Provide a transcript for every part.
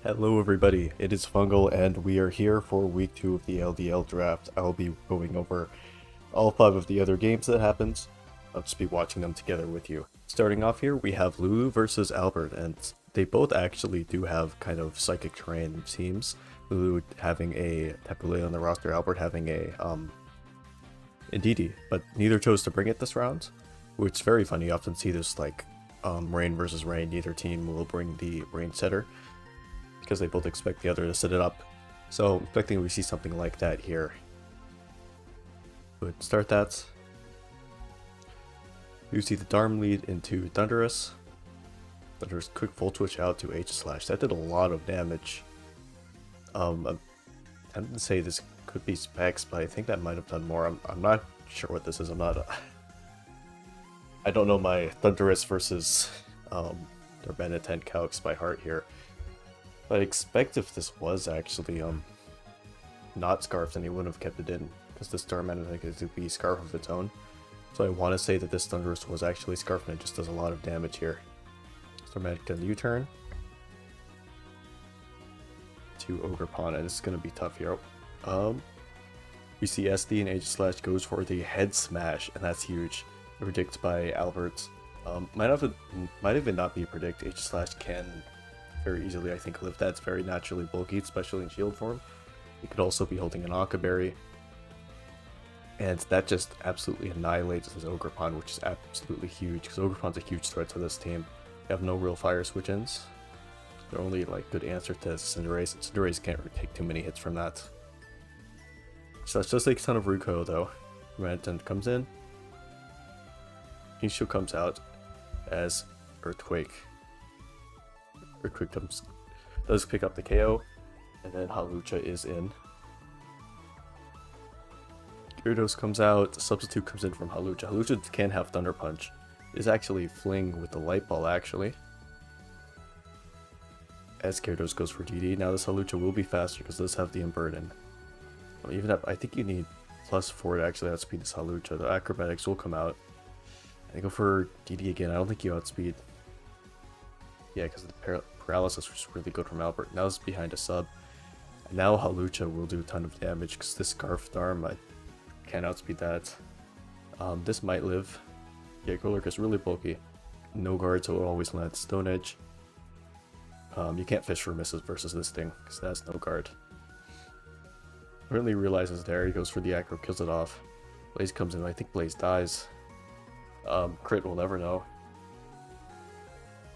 Hello everybody, it is Fungal and we are here for week 2 of the LDL draft. I'll be going over all 5 of the other games that happened. I'll just be watching them together with you. Starting off here, we have Lulu versus Albert, and they both actually do have kind of psychic terrain teams. Lulu having a Tapu on the roster, Albert having a Indeedee, but neither chose to bring it this round, which is very funny. You often see this like rain versus rain, neither team will bring the rain setter, because they both expect the other to set it up. So I'm expecting we see something like that here. Would start that. You see the Dharm lead into Thunderous. Thunderous quick full twitch out to H slash. That did a lot of damage. I'm tempted to say this could be specs, but I think that might have done more. I'm not sure what this is. I don't know my Thunderous versus their Benetent calcs by heart here. But I expect if this was actually not scarfed, then he wouldn't have kept it in, because this Darman I think is to be scarf of its own. So I want to say that this Thunderous was actually scarfed and it just does a lot of damage here. Starmanic does U-turn to Ogerpon, and this is going to be tough here. We see SD and H slash goes for the head smash, and that's huge. Predict by Albert. Might even not be predict. H slash can very easily, I think, live that. It's very naturally bulky, especially in shield form. He could also be holding an Akaberry. And that just absolutely annihilates his Ogerpon, which is absolutely huge, because Ogerpon's a huge threat to this team. They have no real fire switch-ins. They're only like good answer to Cinderace. Cinderace can't really take too many hits from that. So that's just like a ton of recoil though. Revenant comes in. Nishu comes out as Earthquake. Earthquake does pick up the KO, and then Hawlucha is in. Gyarados comes out, Substitute comes in from Hawlucha. Hawlucha can have Thunder Punch. It is actually Fling with the Light Ball actually. As Gyarados goes for DD. Now this Hawlucha will be faster because it does have the Unburden. I think you need +4 to actually outspeed this Hawlucha. The Acrobatics will come out. And go for DD again. I don't think you outspeed. Yeah, because the paralysis was really good from Albert. Now it's behind a sub. And now Hawlucha will do a ton of damage because this Scarf Arm, I can't outspeed that. This might live. Yeah, Golurk is really bulky. No guard, so it always lands Stone Edge. You can't fish for misses versus this thing because it has no guard. Apparently realizes there, he goes for the Acro, kills it off. Blaze comes in, I think Blaze dies. Crit will never know.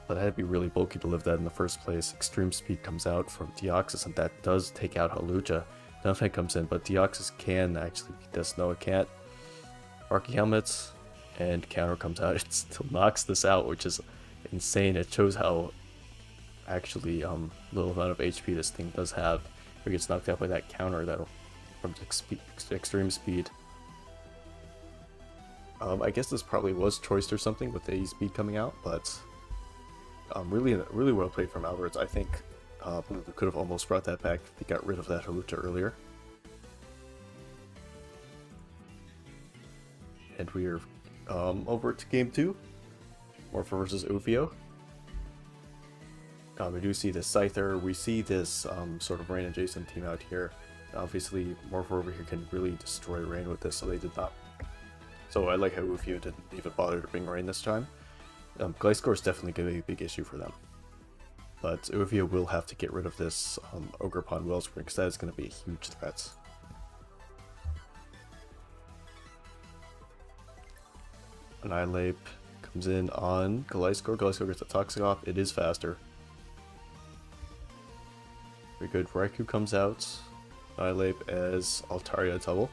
But it had to be really bulky to live that in the first place. Extreme Speed comes out from Deoxys, and that does take out Hawlucha. Dunfang comes in, but Deoxys can actually beat this. No, it can't. Rocky Helmets, and Counter comes out. It still knocks this out, which is insane. It shows how actually little amount of HP this thing does have. If it gets knocked out by that counter, that'll from Extreme Speed. I guess this probably was choiced or something with the speed coming out, but really well played from Alberts. I think Blue could have almost brought that back if they got rid of that Hawlucha earlier. And we are over to game 2. Morpher versus Ufio. We do see this Scyther. We see this sort of rain adjacent team out here. Obviously, Morpher over here can really destroy rain with this, so they did not. So I like how Ufio didn't even bother to bring rain this time. Gliscor is definitely going to be a big issue for them. But Ufio will have to get rid of this Ogerpon Wellspring, because that is going to be a huge threat. Annihilate comes in on Gliscor. Gliscor gets a Toxic off. It is faster. Very good. Raikou comes out. Annihilate as Altaria double.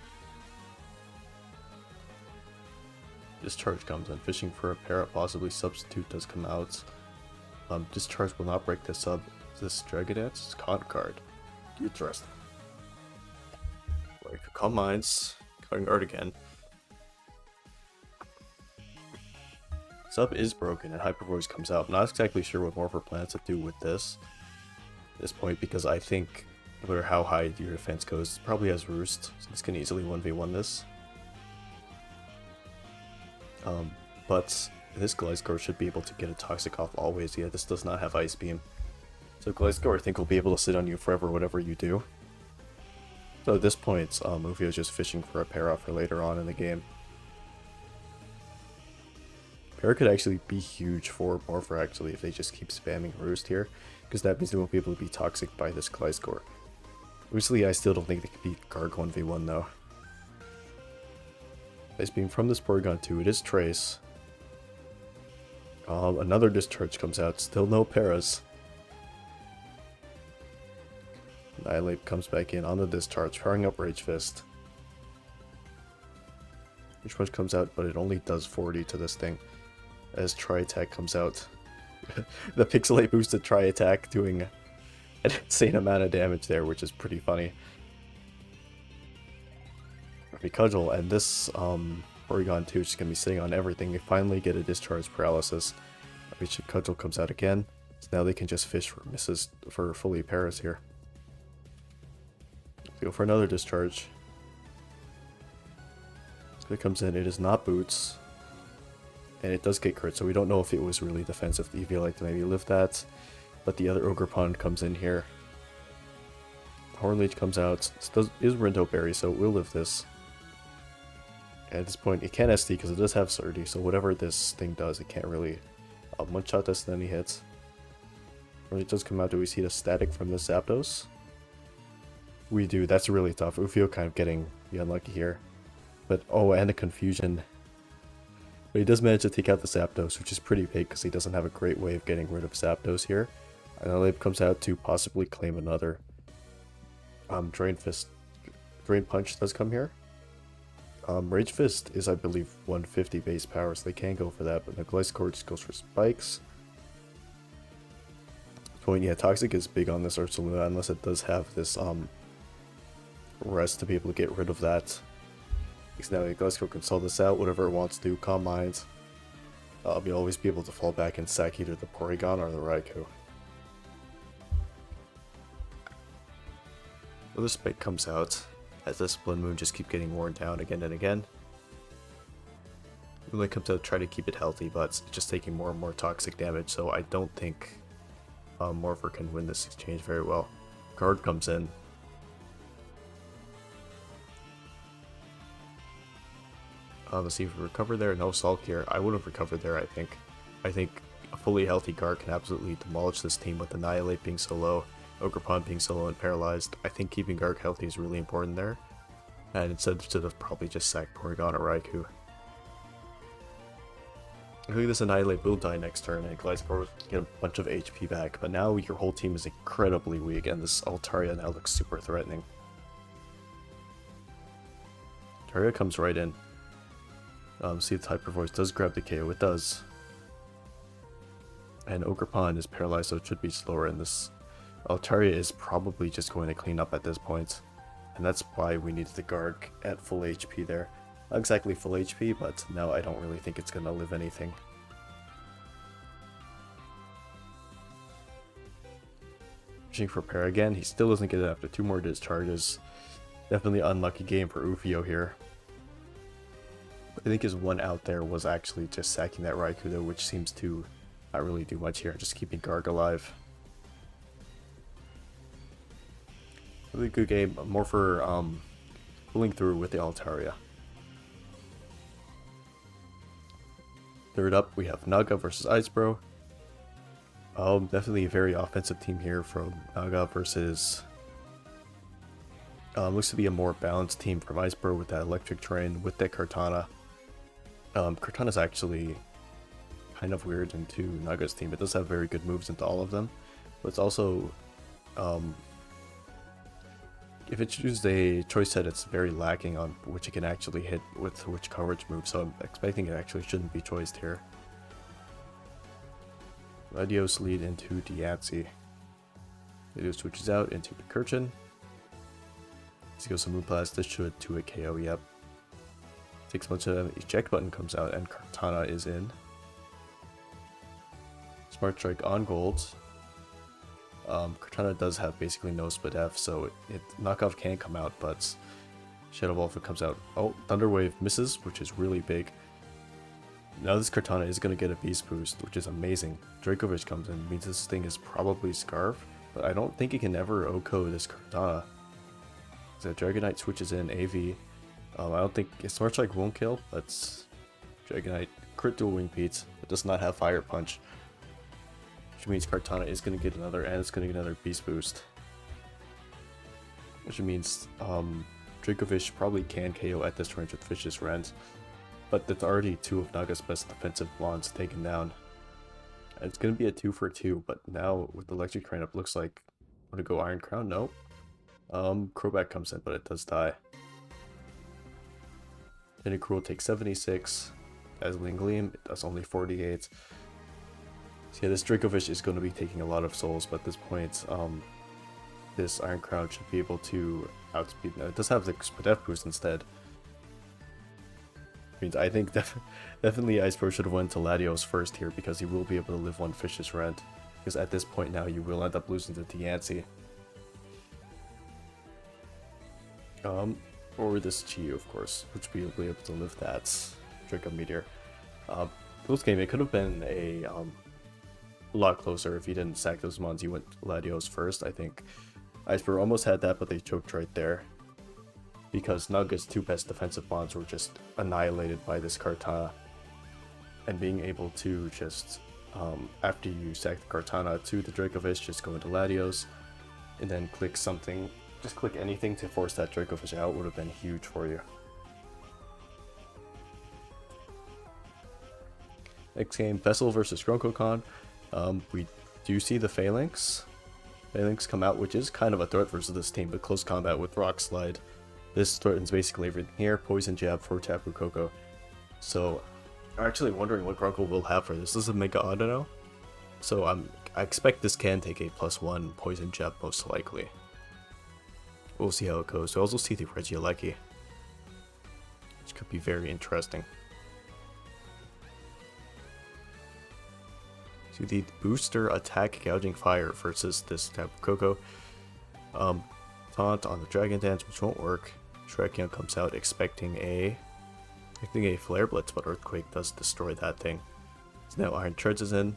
Discharge comes in, fishing for a parrot, possibly Substitute does come out. Discharge will not break this up. This Dragonette's con card. Interesting. Like Calm Minds, cutting guard again. Sub is broken and Hyper Voice comes out. I'm not exactly sure what Morpher plans to do with this at this point, because I think no matter how high your defense goes, it probably has Roost, so this can easily 1v1 this. But this Gliscor should be able to get a Toxic off always. Yeah, this does not have Ice Beam. So Gliscor, I think, will be able to sit on you forever, whatever you do. So at this point, Ufio's just fishing for a para for later on in the game. Para could actually be huge for Morpher, actually, if they just keep spamming Roost here, because that means they won't be able to be toxic by this Gliscor. Obviously, I still don't think they could beat Garg 1v1, though. Ice Beam from this Porygon 2, it is Trace. Another Discharge comes out, still no Paras. Annihilate comes back in on the Discharge, powering up Rage Fist. Rage Punch comes out, but it only does 40 to this thing. As Tri-Attack comes out. The Pixelate boosted Tri-Attack doing an insane amount of damage there, which is pretty funny. Cudgel, and this Porygon 2 is just going to be sitting on everything. They finally get a Discharge Paralysis. Cudgel comes out again, so now they can just fish for misses for fully Paras here. Go for another Discharge. So it comes in, it is not Boots. And it does get crit, so we don't know if it was really defensive. The EV like to maybe lift that. But the other Ogerpon comes in here. Hornleech comes out. This is Rinto Berry, so it will live this. And at this point, it can't SD because it does have Surdy, so whatever this thing does, it can't really one-shot this in any hits. When it does come out, do we see the static from the Zapdos? We do. That's really tough. Ufio kind of getting the unlucky here. But, oh, and the confusion. But he does manage to take out the Zapdos, which is pretty big because he doesn't have a great way of getting rid of Zapdos here. And Annihilate comes out to possibly claim another. Drain Punch does come here. Rage Fist is, I believe, 150 base power, so they can go for that, but the Gliscor just goes for spikes. Point, yeah, Toxic is big on this Ursaluna, unless it does have this rest to be able to get rid of that. Because now the Gliscor can sell this out, whatever it wants to do, Calm Mind. You'll always be able to fall back and sack either the Porygon or the Raikou. Another Spike comes out, as the Splin Moon just keep getting worn down again and again. Moonlight comes out to try to keep it healthy, but it's just taking more and more toxic damage, so I don't think Morpher can win this exchange very well. Guard comes in. Let's see if we recover there. No Sulk here. I would have recovered there, I think. I think a fully healthy Guard can absolutely demolish this team with Annihilate being so low, Ogerpon being so low and paralyzed. I think keeping Guard healthy is really important there. And instead of probably just sack Porygon or Raikou. I think this Annihilate will die next turn and Gliscor will get a bunch of HP back, but now your whole team is incredibly weak and this Altaria now looks super threatening. Altaria comes right in. See if Hyper Voice does grab the KO, it does. And Ogerpon is paralyzed, so it should be slower, and this Altaria is probably just going to clean up at this point. And that's why we needed the Guard at full HP there. Not exactly full HP, but now I don't really think it's going to live anything. Pushing for Para again, he still doesn't get it after 2 more discharges. Definitely unlucky game for Ufio here. I think his one out there was actually just sacking that Raikou though, which seems to not really do much here, just keeping Garg alive. Really good game, more for pulling through with the Altaria. Third up, we have Naga versus Icebro. Definitely a very offensive team here from Naga versus... looks to be a more balanced team from Icebro with that electric terrain, with that Kartana. Kartana's actually kind of weird into Naga's team. It does have very good moves into all of them, but it's also... if it chooses a choice set, it's very lacking on which it can actually hit with which coverage move, so I'm expecting it actually shouldn't be choiced here. Ledios lead into Diancie. Ledios switches out into Pincurchin. Let's go some Moonblast. This should 2-hit KO, yep. Takes much of an eject button comes out and Kartana is in. Smart Strike on gold. Kartana does have basically no split F, so knockoff can come out, but Shadow Ball if it comes out. Oh, Thunder Wave misses, which is really big. Now this Kartana is going to get a Beast Boost, which is amazing. Dracovish comes in, means this thing is probably Scarf. But I don't think he can ever OHKO this Kartana. So Dragonite switches in AV. I don't think Smart Strike won't kill, but Dragonite crit dual wing beats. It does not have Fire Punch, which means Kartana is going to get another, and it's going to get another Beast Boost. Which means Dracovish probably can KO at this range with Vicious Rend, but that's already two of Naga's best defensive blondes taken down. And it's going to be a 2 for 2, but now with the Electric Crane up, looks like I'm going to go Iron Crown. No. Crobat comes in, but it does die. Tentacruel takes 76. Dazzling Gleam, it does only 48. So yeah, this Dracovish is going to be taking a lot of souls, but at this point, this Iron Crown should be able to outspeed. Now, it does have the Spadef boost instead. Means I think definitely Ice Pro should have went to Latios first here, because he will be able to live one Vicious Rend. Because at this point now, you will end up losing to Diancie. Or this Chi, of course, which will be able to live that Draco Meteor. Close game, it could have been a lot closer if he didn't sack those mons. He went Latios first. I think Ice Pro almost had that, but they choked right there. Because Naga's two best defensive bonds were just annihilated by this Kartana. And being able to just, after you sack the Kartana to the Dracovish, just go into Latios, and then click something, just click anything to force that Dracovish out would have been huge for you. Next game, Vessel versus Grunkocon. We do see the Phalanx. Phalanx come out, which is kind of a threat versus this team, but close combat with Rock Slide. This threatens basically everything here. Poison Jab for Tapu Koko. So, I'm actually wondering what Grunkle will have for this. This is a Mega Audino. So, I expect this can take a +1 Poison Jab most likely. We'll see how it goes. We also see the Regieleki, which could be very interesting. So the booster attack gouging fire versus this Tapu Koko. Taunt on the Dragon Dance, which won't work. Shrekion comes out expecting a Flare Blitz, but Earthquake does destroy that thing. So now Iron Treads is in.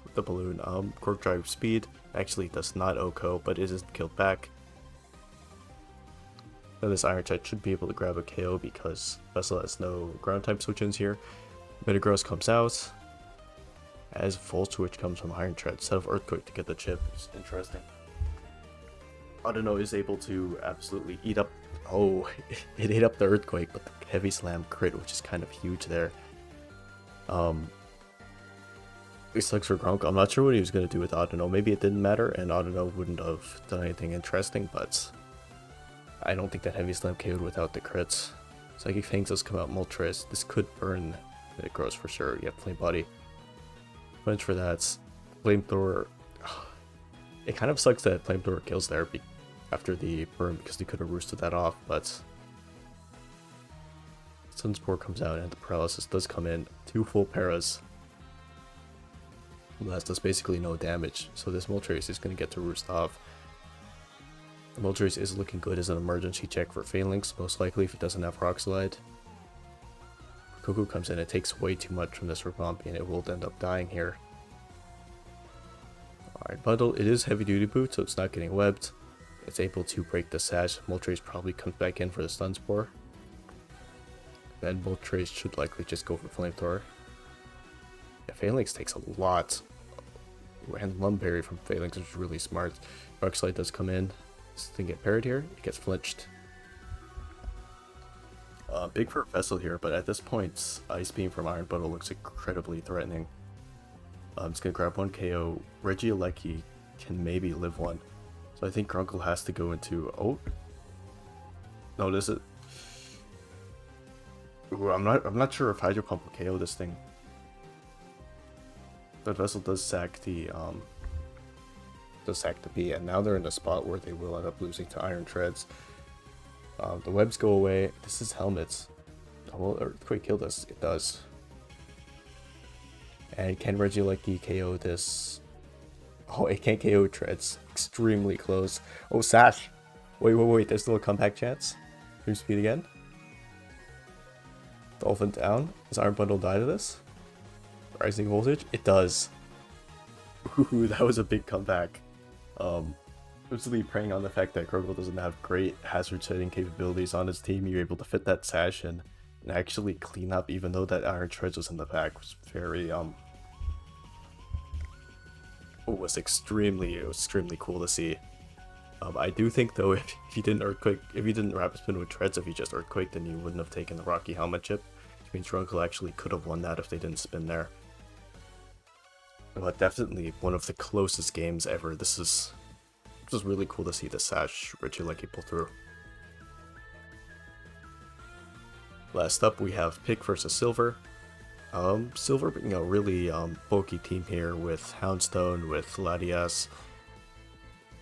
With the balloon, Cork Drive Speed actually does not OHKO, but it is killed back. Now this Iron Tread should be able to grab a KO because Vessel has no ground type switch-ins here. Metagross comes out, as Volt Switch comes from Iron Tread instead of Earthquake to get the chip. It's interesting. Audino is able to absolutely eat up. Oh, it ate up the Earthquake, but the Heavy Slam crit, which is kind of huge there. It sucks for Gronk. I'm not sure what he was going to do with Audino. Maybe it didn't matter, and Audino wouldn't have done anything interesting, but I don't think that Heavy Slam KO'd without the crits. Psychic Fangs does come out Moltres. This could burn Metagross for sure. Yeah, Flame Body. Punch for that. Flamethrower. It kind of sucks that Flamethrower kills there after the burn because they could have roosted that off, but Sunspore comes out and the Paralysis does come in. 2 full paras. That does basically no damage, so this Moltres is going to get to roost off. The Moltres is looking good as an emergency check for Phalanx, most likely if it doesn't have Rock Slide. Koko comes in, it takes way too much from this Ribombee and it will end up dying here. Alright, Bundle, it is heavy duty boot, so it's not getting webbed. It's able to break the sash. Moltres probably comes back in for the Stun Spore. Then Moltres should likely just go for Flamethrower. Yeah, Phalanx takes a lot. And Lumberry from Phalanx is really smart. Rock Slide does come in. This thing get parried here, it gets flinched. Big for Vessel here, but at this point, Ice Beam from Iron Bundle looks incredibly threatening. It's gonna grab 1 KO. Regieleki can maybe live one. So I think Grunkle has to go into... Oh! No, this is... Ooh, I'm not sure if Hydro Pump will KO this thing. But Vessel does sack the B, and now they're in a spot where they will end up losing to Iron Treads. The webs go away. This is Helmets. Oh, will Earthquake kill this? It does. And can Regieleki KO this? Oh, it can't KO Treads. Extremely close. Oh, Sash! Wait, there's still a comeback chance. Dream Speed again. Dolphin down. Does Iron Bundle die to this? Rising Voltage? It does. Ooh, that was a big comeback. Obviously preying on the fact that Krogel doesn't have great hazard setting capabilities on his team, you're able to fit that sash in and actually clean up, even though that Iron Treads was in the back. Was very was extremely cool to see. I do think though, if he didn't rapid spin with treads, if he just earthquake, then you wouldn't have taken the Rocky helmet chip, which means your uncle actually could have won that if they didn't spin there. But definitely one of the closest games ever. This is really cool to see the sash Richie Lucky pull through. Last up, we have Pick versus Silver. Silver being a really bulky team here with Houndstone, with Latias,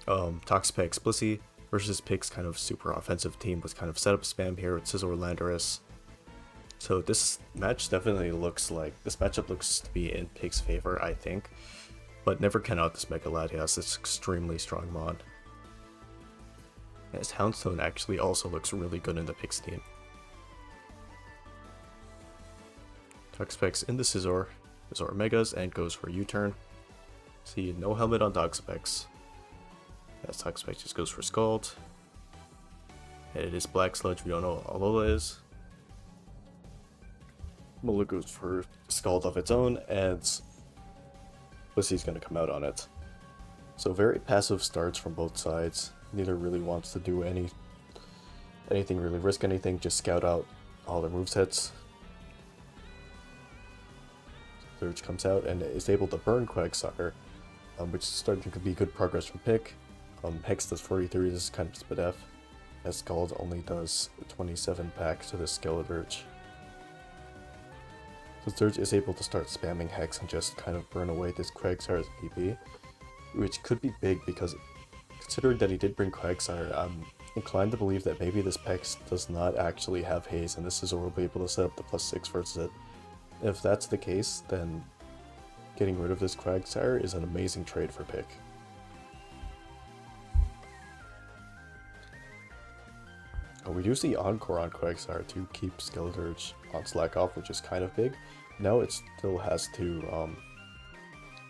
Toxapex, Blissey, versus Pick's kind of super offensive team with kind of setup spam here with Scizor, Landorus. So this matchup looks to be in Pick's favor, I think. But never count out this Mega Latias, it's extremely strong mon. As Houndstone actually also looks really good in the Pick's team. Toxapex into Scizor Megas and goes for a U-turn. See, no helmet on Toxapex. As Toxapex just goes for Scald. And it is Black Sludge, we don't know what Alola is. Mola goes for Scald of its own, and Blissey's going to come out on it. So very passive starts from both sides. Neither really wants to do anything really, risk anything, just scout out all their movesets. Surge comes out and is able to burn Quagsire, which is starting to be good progress from Pick. Hex does 43, this is kind of split F, as Scald only does 27 packs to the Skeleturge. So Surge is able to start spamming Hex and just kind of burn away this Quagsire's PP, which could be big because considering that he did bring Quagsire, I'm inclined to believe that maybe this Pex does not actually have Haze and this Scizor will be able to set up the +6 versus it. If that's the case, then getting rid of this Quagsire is an amazing trade for Pick. We do see Encore on Quagsire to keep Skeleturge on slack off, which is kind of big. Now it still has to,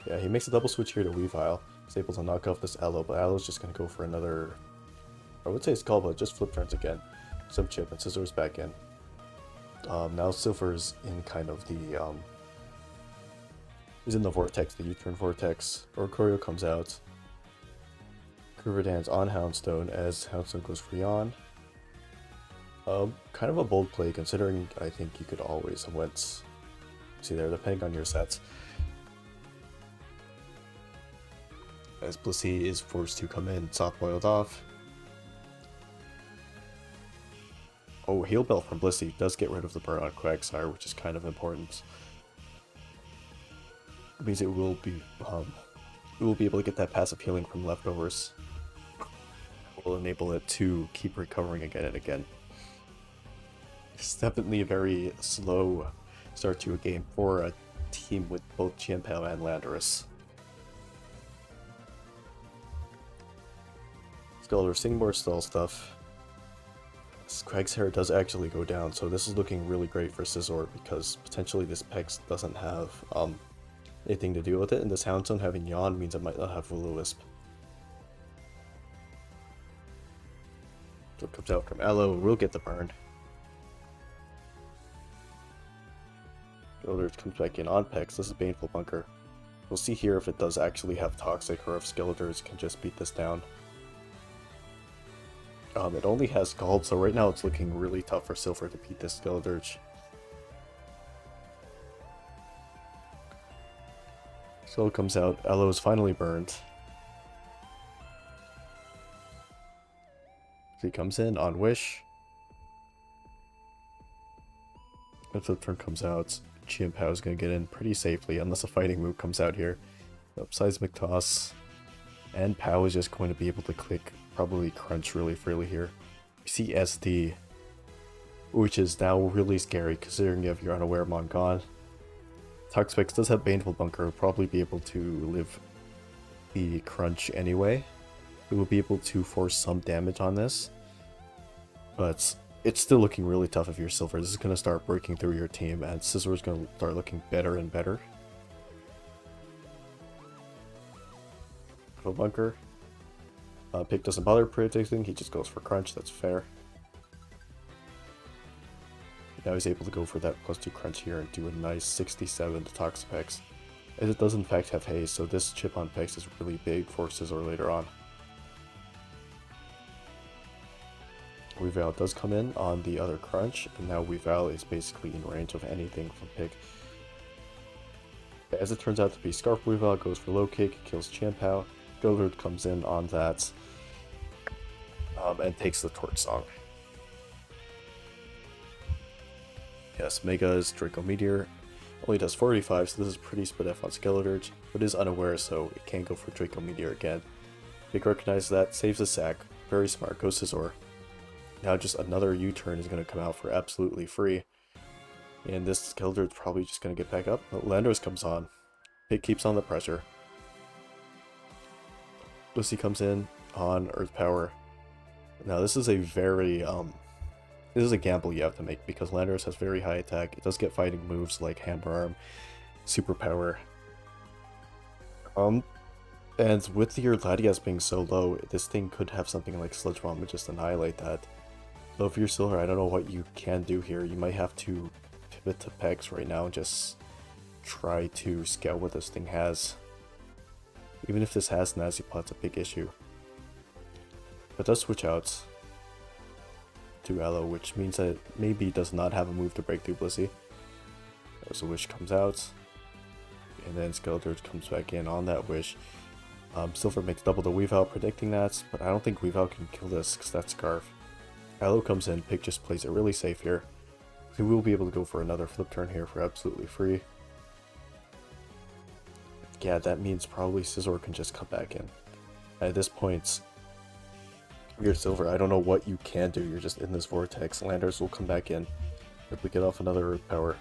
yeah, he makes a double switch here to Weavile. He's able to knock off this Aloe, but Aloe's just going to go for another, I would say Scald, but just flip turns again. Some chip and Scizor's back in. Now Silver's in kind of the, he's in the vortex, the U-turn vortex. Oricorio comes out. Gurvadans on Houndstone as Houndstone goes for Yawn. Kind of a bold play considering I think you could always went, see there, depending on your sets. As Blissey is forced to come in, soft boiled off. Oh, Heal Bell from Blissey does get rid of the burn on Quagsire, which is kind of important. It means it will be able to get that passive healing from leftovers. It will enable it to keep recovering again and again. It's definitely a very slow start to a game for a team with both Chien-Pao and Landorus. Skeletor seeing more stall stuff. Quagsire does actually go down, so this is looking really great for Scizor because potentially this Pex doesn't have anything to deal with it, and this Houndstone having Yawn means it might not have Will-O-Wisp. So it comes out from Aloe, we'll get the burn. Skeletor comes back in on Pex, this is Baneful Bunker. We'll see here if it does actually have Toxic or if Skeletors can just beat this down. It only has Scald, so right now it's looking really tough for Silver to beat this Skeleturge. Skull comes out, Aloe is finally burned. He comes in on Wish. If the turn comes out, Chien-Pao is going to get in pretty safely, unless a fighting move comes out here. Seismic Toss. And Pao is just going to be able to click, probably crunch really freely here. We see SD, which is now really scary considering you have your Unaware Mon gone. Toxapex does have Baneful Bunker, will probably be able to live the crunch anyway. It will be able to force some damage on this, but it's still looking really tough if you're Silver. This is going to start breaking through your team, and Scizor is going to start looking better and better. Auto bunker. Pick doesn't bother predicting, he just goes for crunch, that's fair. Now he's able to go for that +2 crunch here and do a nice 67 to Toxapex. As it does in fact have haste, so this chip on Pex is really big for Scizor later on. Weavile does come in on the other crunch, and now Weavile is basically in range of anything from Pick. As it turns out to be Scarf Weavile goes for low kick, kills Champao. Gillard comes in on that and takes the Torch Song. Yes, Mega's Draco Meteor only does 45, so this is pretty split F on Skeleturge, but is unaware, so it can't go for Draco Meteor again. Big recognizes that, saves the sack, very smart, goes Scizor. Now just another U-turn is going to come out for absolutely free. And this Skeleturge is probably just going to get back up. But Landorus comes on. It keeps on the pressure. Lucy comes in on Earth Power. Now this is a very, this is a gamble you have to make because Landorus has very high attack. It does get fighting moves like Hammer Arm, Super Power. And with your Latias being so low, this thing could have something like Sludge Bomb and just annihilate that. So if you're Silver, I don't know what you can do here. You might have to pivot to Pex right now and just try to scout what this thing has. Even if this has Nasty Plot's a big issue. But it does switch out to Aloe, which means that it maybe does not have a move to break through Blissey. As a Wish comes out, and then Skeleturge comes back in on that Wish. Silver makes double the Weavile, predicting that, but I don't think Weavile can kill this because that's Scarf. Aloe comes in, Pick just plays it really safe here. So we will be able to go for another flip turn here for absolutely free. Yeah, that means probably Scizor can just come back in. At this point, you're Silver, I don't know what you can do, you're just in this vortex. Landorus will come back in if we get off another Earth Power.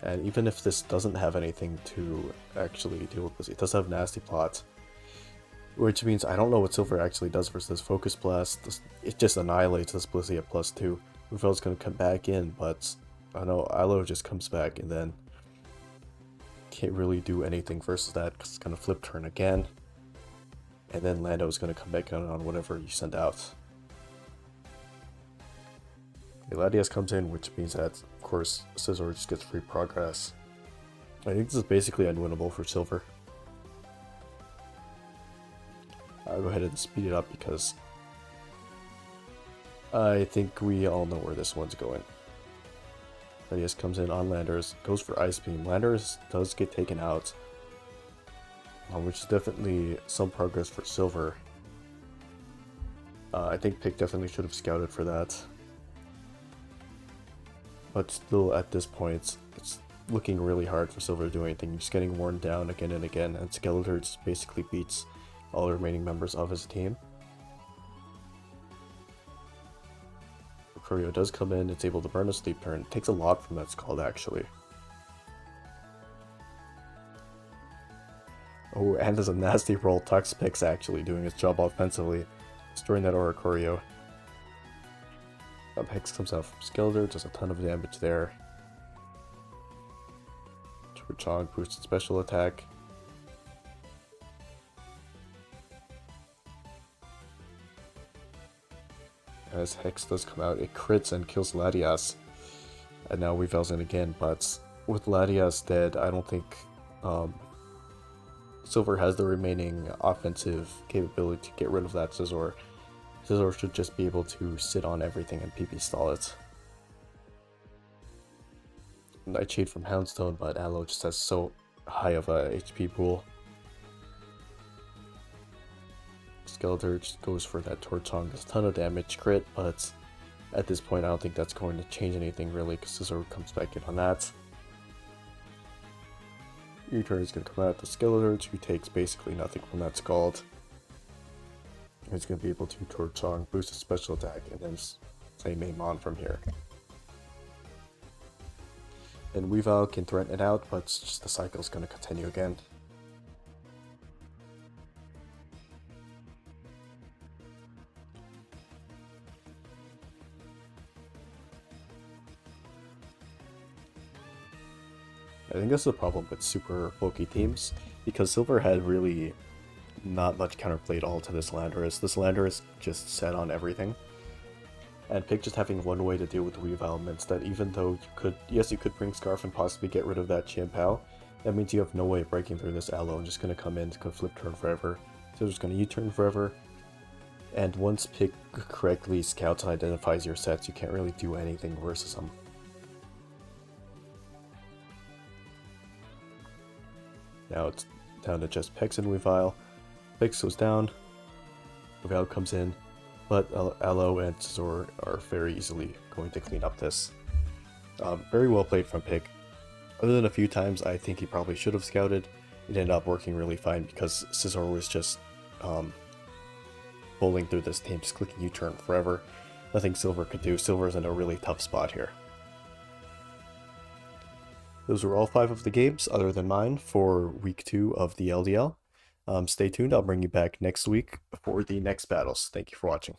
And even if this doesn't have anything to actually deal with this, it does have Nasty Plot. Which means I don't know what Silver actually does versus this Focus Blast. It just annihilates this Blissey at +2. Weavile's going to come back in, but I know Aloe just comes back and then can't really do anything versus that because it's going to flip turn again. And then Lando is going to come back in on whatever you send out. Latias comes in, which means that, of course, Scizor just gets free progress. I think this is basically unwinnable for Silver. I'll go ahead and speed it up because I think we all know where this one's going. Latias comes in on Landorus, goes for Ice Beam. Landorus does get taken out, which is definitely some progress for Silver. I think Pick definitely should have scouted for that. But still, at this point, it's looking really hard for Silver to do anything. He's getting worn down again and again, and Skeleturge basically beats all the remaining members of his team. Corio does come in, it's able to burn a sleep turn. It takes a lot from that Scald actually. Oh, and as a nasty roll, Toxapex actually doing its job offensively, destroying that Oricorio. Hex comes out from Skeletor, does a ton of damage there. Chong boosted special attack. As Hex does come out, it crits and kills Latias. And now Weavile's in again, but with Latias dead, I don't think Silver has the remaining offensive capability to get rid of that Scizor. Scizor should just be able to sit on everything and PP stall it. Nightshade from Houndstone, but Aloe just has so high of a HP pool. Skeletor just goes for that Torch Song, does a ton of damage, crit, but at this point I don't think that's going to change anything really because Scizor comes back in on that. U-turn is going to come out to Skeletor, who takes basically nothing from that Scald. He's going to be able to Torch Song, boost his special attack, and then play main on from here. And Weavile can threaten it out, but just the cycle is going to continue again. I think that's the problem with super bulky teams. because Silver had really not much counterplay at all to this Landorus. This Landorus just set on everything. And Pick just having one way to deal with the Weavile meant that even though you could, yes, you could bring Scarf and possibly get rid of that Chien-Pao, that means you have no way of breaking through this Aloe and just going to come in, to flip turn forever. So just going to U-turn forever. And once Pick correctly scouts and identifies your sets, you can't really do anything versus them. Now it's down to just Pex and Weavile. Pex goes down, Weavile comes in, but Aloe and Scizor are very easily going to clean up this. Very well played from Pick. Other than a few times I think he probably should have scouted, it ended up working really fine because Scizor was just bowling through this team, just clicking U-turn forever. Nothing Silver could do. Silver's in a really tough spot here. Those were all 5 of the games, other than mine, for week 2 of the LDL. Stay tuned, I'll bring you back next week for the next battles. Thank you for watching.